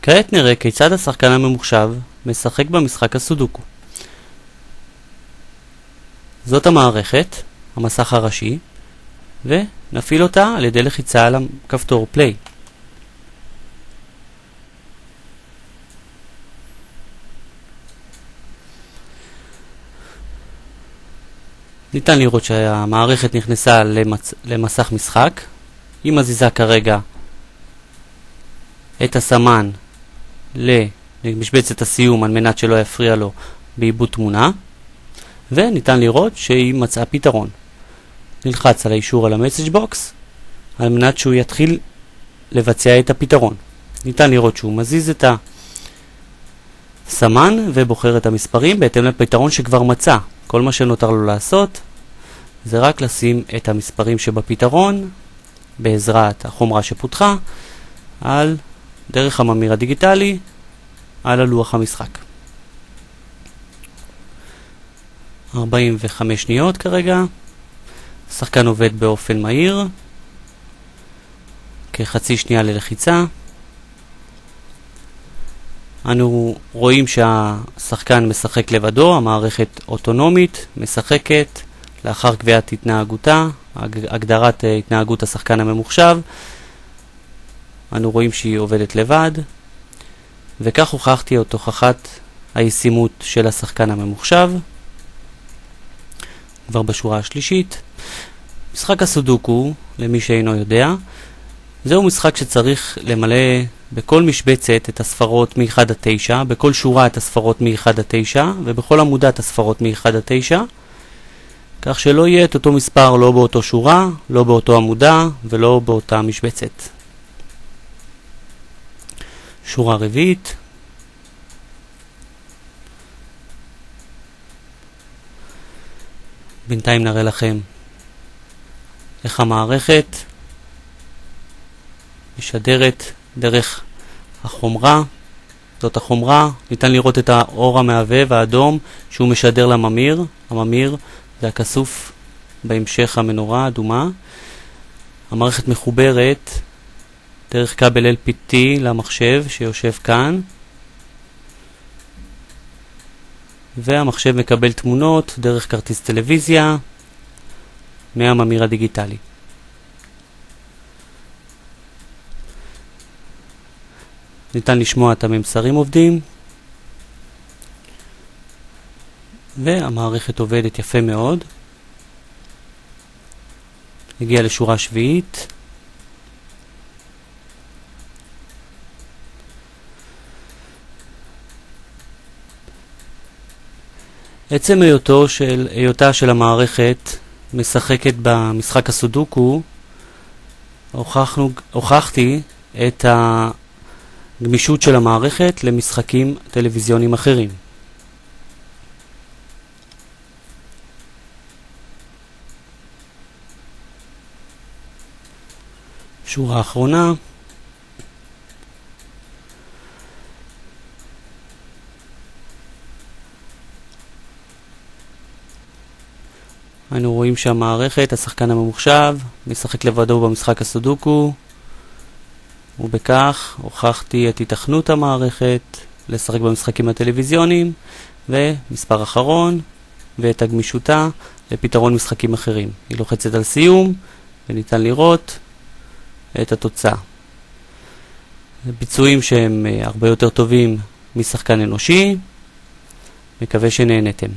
כעת נראה כיצד השחקן הממוחשב משחק במשחק הסודוקו. זאת המערכת, המסך הראשי, ונפעיל אותה על ידי לחיצה על הכפתור פליי. ניתן לראות שהמערכת נכנסה למסך משחק. היא מזיזה כרגע את הסמן למשבצת הסיום על מנת שלא יפריע לו בעיבוד תמונה, וניתן לראות שהיא מצאה פתרון. נלחץ על האישור על המסאג' בוקס על מנת שהוא יתחיל לבצע את הפתרון. ניתן לראות שהוא מזיז את הסמן ובוחר את המספרים בהתאם לפתרון שכבר מצא. כל מה שנותר לו לעשות זה רק לשים את המספרים שבפתרון בעזרת החומרה שפותחה על דרך הממיר הדיגיטלי על הלוח המשחק. 45 שניות כרגע. השחקן עובד באופן מהיר, כחצי שנייה ללחיצה. אנו רואים שהשחקן משחק לבדו, המערכת אוטונומית, משחקת לאחר קביעת התנהגותה, הגדרת התנהגות השחקן הממוחשב. אנו רואים שהיא עובדת לבד, וכך הוכחתי את הוכחת הישימות של השחקן הממוחשב. כבר בשורה השלישית. משחק הסודוקו, למי שאינו יודע, זהו משחק שצריך למלא בכל משבצת את הספרות מ-1 עד 9, בכל שורה את הספרות מ-1 עד 9, ובכל עמודה את הספרות מ-1 עד 9, כך שלא יהיה את אותו מספר לא באותו שורה, לא באותו עמודה ולא באותה משבצת. שורה רביעית. בינתיים נראה לכם איך המערכת משדרת דרך החומרה. זאת החומרה. ניתן לראות את האור המהבהב האדום שהוא משדר לממיר. הממיר זה הכסוף בהמשך המנורה האדומה. המערכת מחוברת דרך כבל LPT למחשב שיושב כאן, והמחשב מקבל תמונות דרך כרטיס טלוויזיה מהממיר הדיגיטלי. ניתן לשמוע את הממסרים עובדים, והמערכת עובדת יפה מאוד. הגיע לשורה שביעית. עצם היותה של המערכת משחקת במשחק הסודוקו, הוכחתי את הגמישות של המערכת למשחקים טלוויזיוניים אחרים. שורה אחרונה. אנו רואים שהמערכת, השחקן הממוחשב, משחק לבדו במשחק הסודוקו, ובכך הוכחתי את התכנות המערכת לשחק במשחקים הטלוויזיוניים, ומספר אחרון, ואת הגמישותה לפתרון משחקים אחרים. היא לוחצת על סיום, וניתן לראות את התוצאה. ביצועים שהם הרבה יותר טובים משחקן אנושי. מקווה שנהנתם.